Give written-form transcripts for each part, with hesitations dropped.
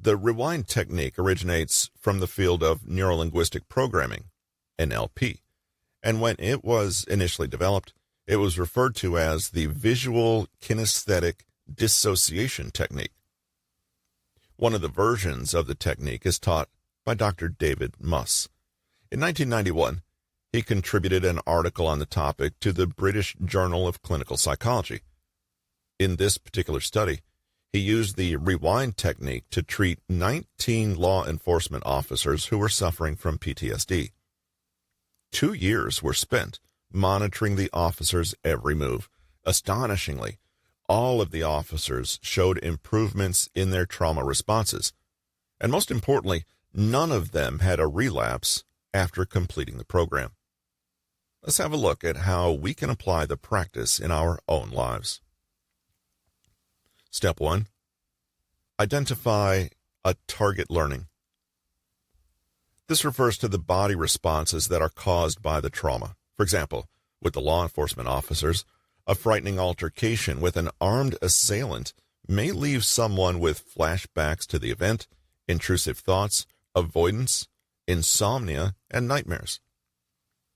The rewind technique originates from the field of neuro-linguistic programming, NLP, and when it was initially developed, it was referred to as the visual kinesthetic dissociation technique. One of the versions of the technique is taught by Dr. David Muss. In 1991, he contributed an article on the topic to the British Journal of Clinical Psychology. In this particular study, he used the rewind technique to treat 19 law enforcement officers who were suffering from PTSD. 2 years were spent monitoring the officers' every move. Astonishingly, all of the officers showed improvements in their trauma responses, and most importantly, none of them had a relapse after completing the program. Let's have a look at how we can apply the practice in our own lives. Step 1. Identify a target learning. This refers to the body responses that are caused by the trauma. For example, with the law enforcement officers, a frightening altercation with an armed assailant may leave someone with flashbacks to the event, intrusive thoughts, avoidance, insomnia, and nightmares.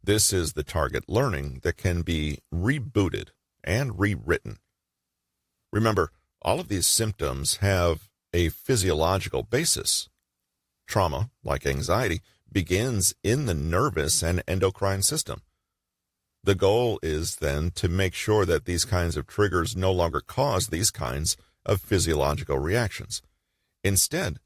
This is the target learning that can be rebooted and rewritten. Remember, all of these symptoms have a physiological basis. Trauma, like anxiety, begins in the nervous and endocrine system. The goal is then to make sure that these kinds of triggers no longer cause these kinds of physiological reactions. Instead,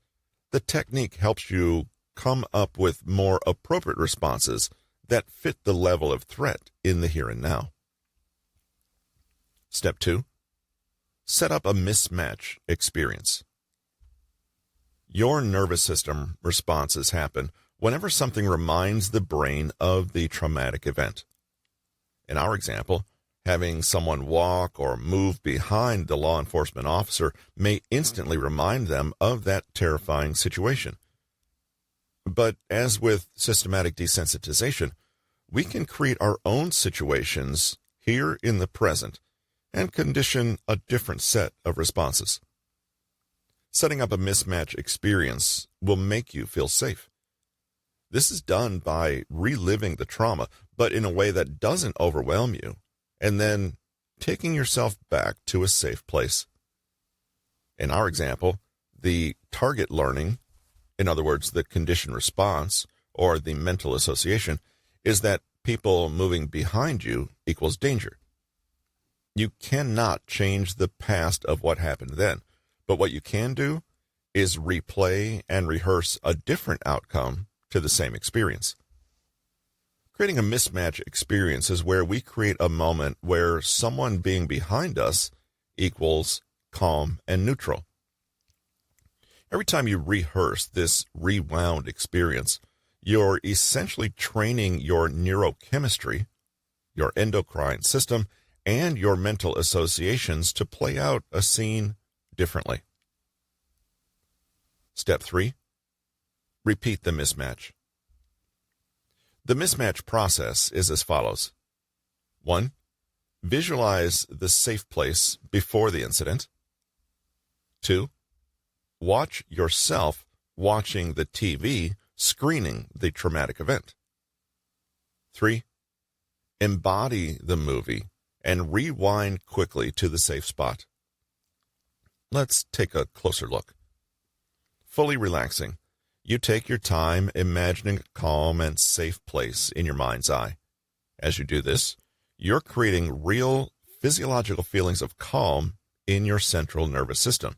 the technique helps you come up with more appropriate responses that fit the level of threat in the here and now. Step 2. Set up a mismatch experience. Your nervous system responses happen whenever something reminds the brain of the traumatic event. In our example, having someone walk or move behind the law enforcement officer may instantly remind them of that terrifying situation. But as with systematic desensitization, we can create our own situations here in the present and condition a different set of responses. Setting up a mismatch experience will make you feel safe. This is done by reliving the trauma, but in a way that doesn't overwhelm you, and then taking yourself back to a safe place. In our example, the target learning, in other words, the conditioned response, or the mental association, is that people moving behind you equals danger. You cannot change the past of what happened then, but what you can do is replay and rehearse a different outcome to the same experience. Creating a mismatch experience is where we create a moment where someone being behind us equals calm and neutral. Every time you rehearse this rewound experience, you're essentially training your neurochemistry, your endocrine system, and your mental associations to play out a scene differently. Step 3. Repeat the mismatch. The mismatch process is as follows. 1. Visualize the safe place before the incident. 2. Watch yourself watching the TV screening the traumatic event. 3. Embody the movie and rewind quickly to the safe spot. Let's take a closer look. Fully relaxing, you take your time imagining a calm and safe place in your mind's eye. As you do this, you're creating real physiological feelings of calm in your central nervous system.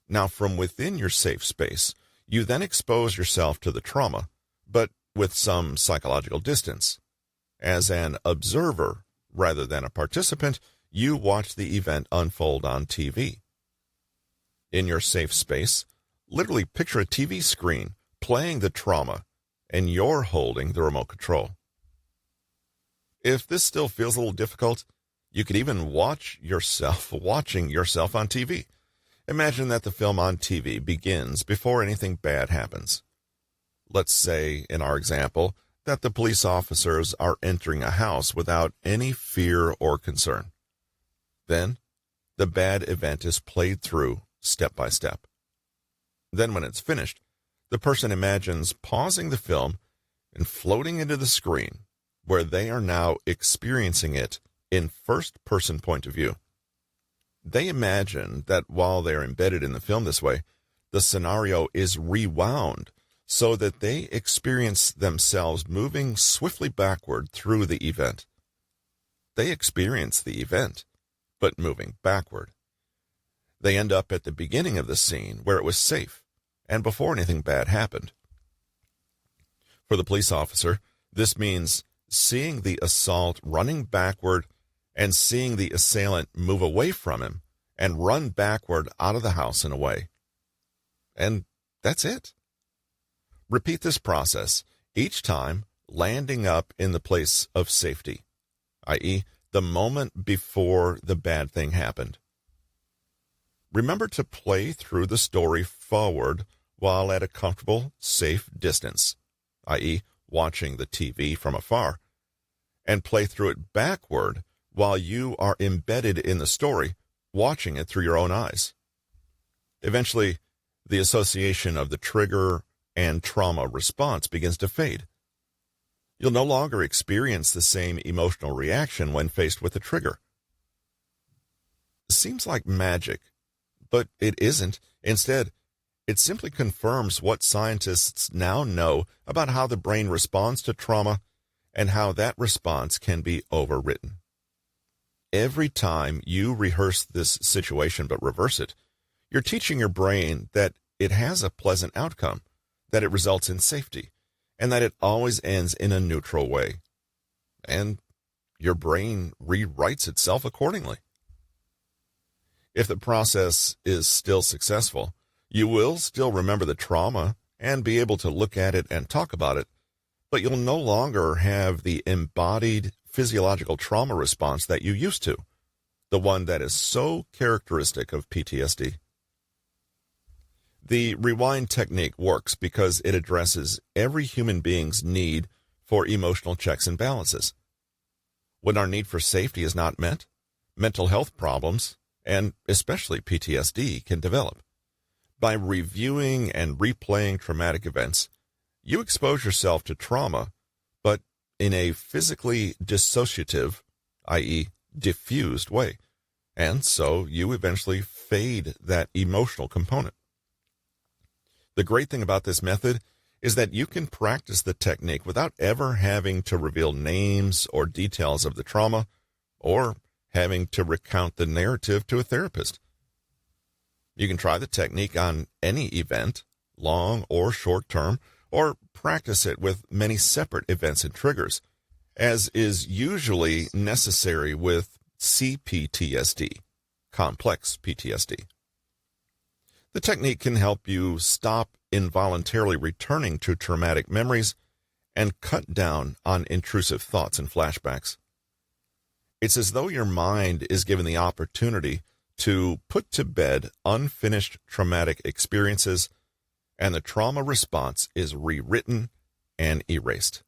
Now, from within your safe space, you then expose yourself to the trauma, but with some psychological distance. As an observer rather than a participant, you watch the event unfold on TV. In your safe space, literally picture a TV screen playing the trauma, and you're holding the remote control. If this still feels a little difficult, you could even watch yourself watching yourself on TV. Imagine that the film on TV begins before anything bad happens. Let's say, in our example, that the police officers are entering a house without any fear or concern. Then, the bad event is played through step by step. Then when it's finished, the person imagines pausing the film and floating into the screen, where they are now experiencing it in first-person point of view. They imagine that while they're embedded in the film this way, the scenario is rewound so that they experience themselves moving swiftly backward through the event. They experience the event, but moving backward. They end up at the beginning of the scene where it was safe and before anything bad happened. For the police officer, this means seeing the assault running backward and seeing the assailant move away from him and run backward out of the house and away. And that's it. Repeat this process, each time landing up in the place of safety, i.e., the moment before the bad thing happened. Remember to play through the story forward while at a comfortable, safe distance, i.e., watching the TV from afar, and play through it backward while you are embedded in the story, watching it through your own eyes. Eventually, the association of the trigger and trauma response begins to fade. You'll no longer experience the same emotional reaction when faced with the trigger. It seems like magic, but it isn't. Instead, it simply confirms what scientists now know about how the brain responds to trauma and how that response can be overwritten. Every time you rehearse this situation but reverse it, you're teaching your brain that it has a pleasant outcome, that it results in safety, and that it always ends in a neutral way. And your brain rewrites itself accordingly. If the process is still successful, you will still remember the trauma and be able to look at it and talk about it, but you'll no longer have the embodied physiological trauma response that you used to, the one that is so characteristic of PTSD. The rewind technique works because it addresses every human being's need for emotional checks and balances. When our need for safety is not met, mental health problems, and especially PTSD, can develop. By reviewing and replaying traumatic events, you expose yourself to trauma, but in a physically dissociative, i.e., diffused way, and so you eventually fade that emotional component. The great thing about this method is that you can practice the technique without ever having to reveal names or details of the trauma or having to recount the narrative to a therapist. You can try the technique on any event, long or short term, or practice it with many separate events and triggers, as is usually necessary with CPTSD, complex PTSD. The technique can help you stop involuntarily returning to traumatic memories and cut down on intrusive thoughts and flashbacks. It's as though your mind is given the opportunity to put to bed unfinished traumatic experiences, and the trauma response is rewritten and erased.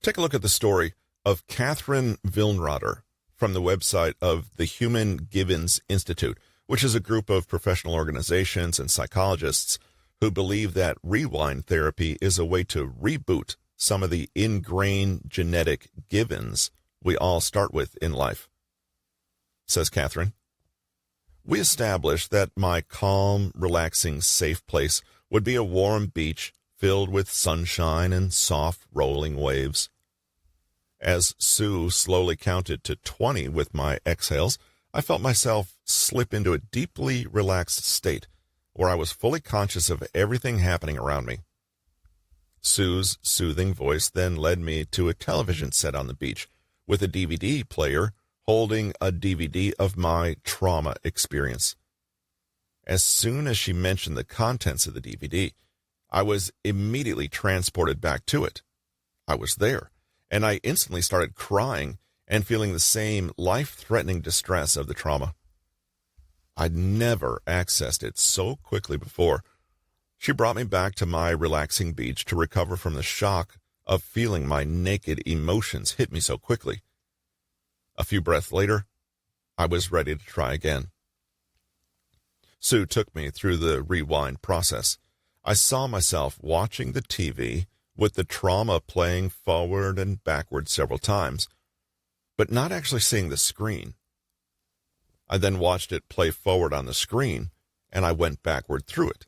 Take a look at the story of Katherine Vilnrotter from the website of the Human Givens Institute, which is a group of professional organizations and psychologists who believe that rewind therapy is a way to reboot some of the ingrained genetic givens we all start with in life. Says Katherine, "We established that my calm, relaxing, safe place would be a warm beach filled with sunshine and soft rolling waves. As Sue slowly counted to 20 with my exhales, I felt myself slip into a deeply relaxed state where I was fully conscious of everything happening around me. Sue's soothing voice then led me to a television set on the beach with a DVD player holding a DVD of my trauma experience. As soon as she mentioned the contents of the DVD, I was immediately transported back to it. I was there, and I instantly started crying and feeling the same life-threatening distress of the trauma. I'd never accessed it so quickly before. She brought me back to my relaxing beach to recover from the shock of feeling my naked emotions hit me so quickly. A few breaths later, I was ready to try again." Sue took me through the rewind process. I saw myself watching the TV with the trauma playing forward and backward several times, but not actually seeing the screen. I then watched it play forward on the screen, and I went backward through it.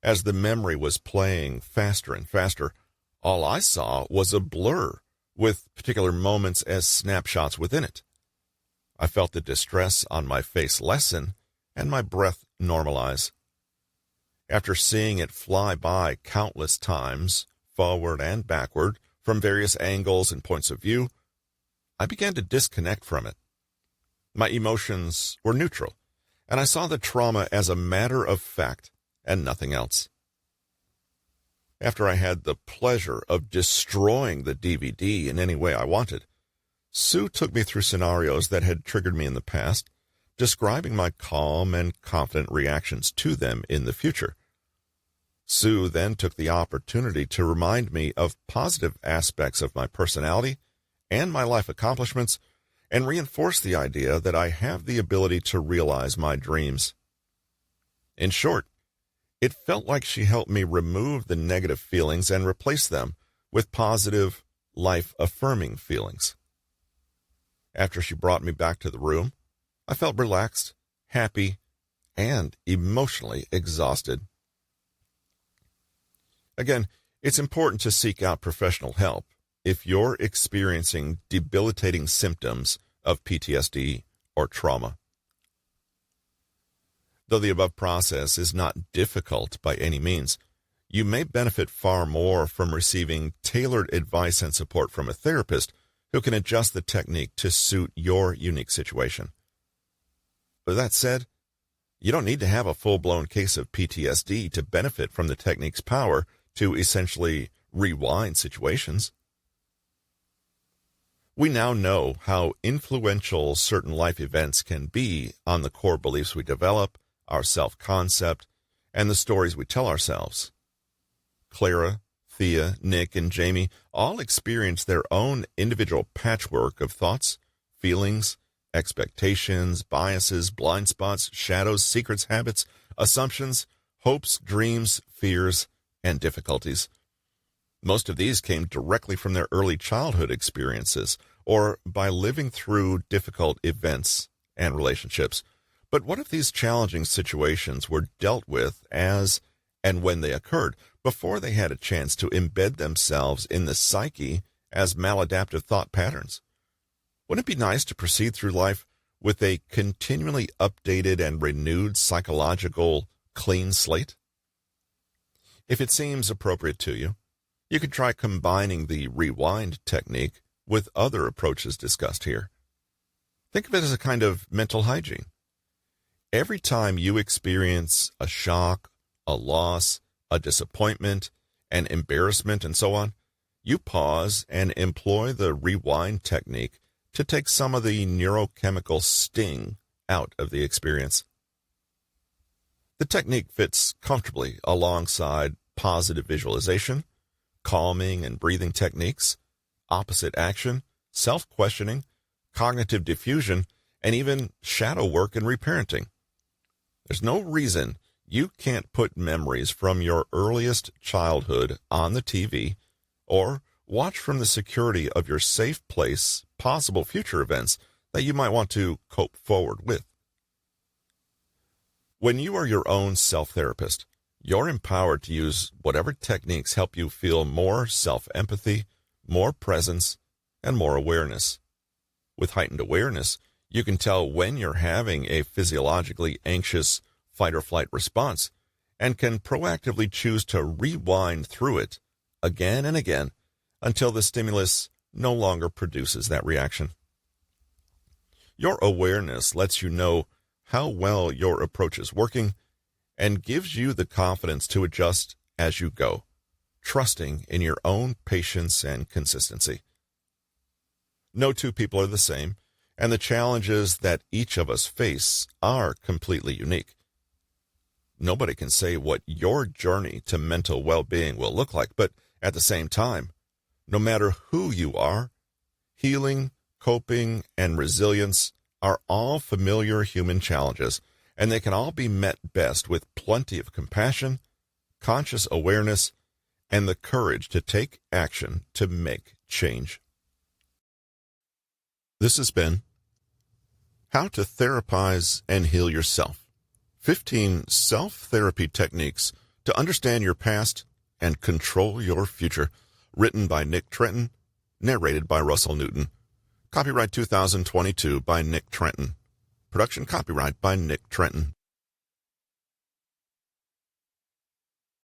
As the memory was playing faster and faster, all I saw was a blur, with particular moments as snapshots within it. I felt the distress on my face lessen and my breath normalize. After seeing it fly by countless times, forward and backward, from various angles and points of view, I began to disconnect from it. My emotions were neutral, and I saw the trauma as a matter of fact and nothing else. After I had the pleasure of destroying the DVD in any way I wanted, Sue took me through scenarios that had triggered me in the past, describing my calm and confident reactions to them in the future. Sue then took the opportunity to remind me of positive aspects of my personality and my life accomplishments, and reinforce the idea that I have the ability to realize my dreams. In short, it felt like she helped me remove the negative feelings and replace them with positive, life-affirming feelings. After she brought me back to the room, I felt relaxed, happy, and emotionally exhausted. Again, it's important to seek out professional help if you're experiencing debilitating symptoms of PTSD or trauma. Though the above process is not difficult by any means, you may benefit far more from receiving tailored advice and support from a therapist who can adjust the technique to suit your unique situation. With that said, you don't need to have a full-blown case of PTSD to benefit from the technique's power to essentially rewind situations. We now know how influential certain life events can be on the core beliefs we develop, our self-concept, and the stories we tell ourselves. Clara, Thea, Nick, and Jamie all experience their own individual patchwork of thoughts, feelings, expectations, biases, blind spots, shadows, secrets, habits, assumptions, hopes, dreams, fears, and difficulties. Most of these came directly from their early childhood experiences or by living through difficult events and relationships. But what if these challenging situations were dealt with as and when they occurred, before they had a chance to embed themselves in the psyche as maladaptive thought patterns? Wouldn't it be nice to proceed through life with a continually updated and renewed psychological clean slate? If it seems appropriate to you, you could try combining the rewind technique with other approaches discussed here. Think of it as a kind of mental hygiene. Every time you experience a shock, a loss, a disappointment, an embarrassment, and so on, you pause and employ the rewind technique to take some of the neurochemical sting out of the experience. The technique fits comfortably alongside positive visualization, calming and breathing techniques, opposite action, self-questioning, cognitive diffusion, and even shadow work and reparenting. There's no reason you can't put memories from your earliest childhood on the TV or watch from the security of your safe place possible future events that you might want to cope forward with. When you are your own self-therapist, you're empowered to use whatever techniques help you feel more self-empathy, more presence, and more awareness. With heightened awareness, you can tell when you're having a physiologically anxious fight-or-flight response and can proactively choose to rewind through it again and again until the stimulus no longer produces that reaction. Your awareness lets you know how well your approach is working and gives you the confidence to adjust as you go, trusting in your own patience and consistency. No two people are the same, and the challenges that each of us face are completely unique. Nobody can say what your journey to mental well-being will look like, but at the same time, no matter who you are, healing, coping, and resilience are all familiar human challenges, and they can all be met best with plenty of compassion, conscious awareness, and the courage to take action to make change. This has been How to Therapize and Heal Yourself. 15 Self-Therapy Techniques to Understand Your Past and Control Your Future. Written by Nick Trenton. Narrated by Russell Newton. Copyright 2022 by Nick Trenton. Production copyright by Nick Trenton.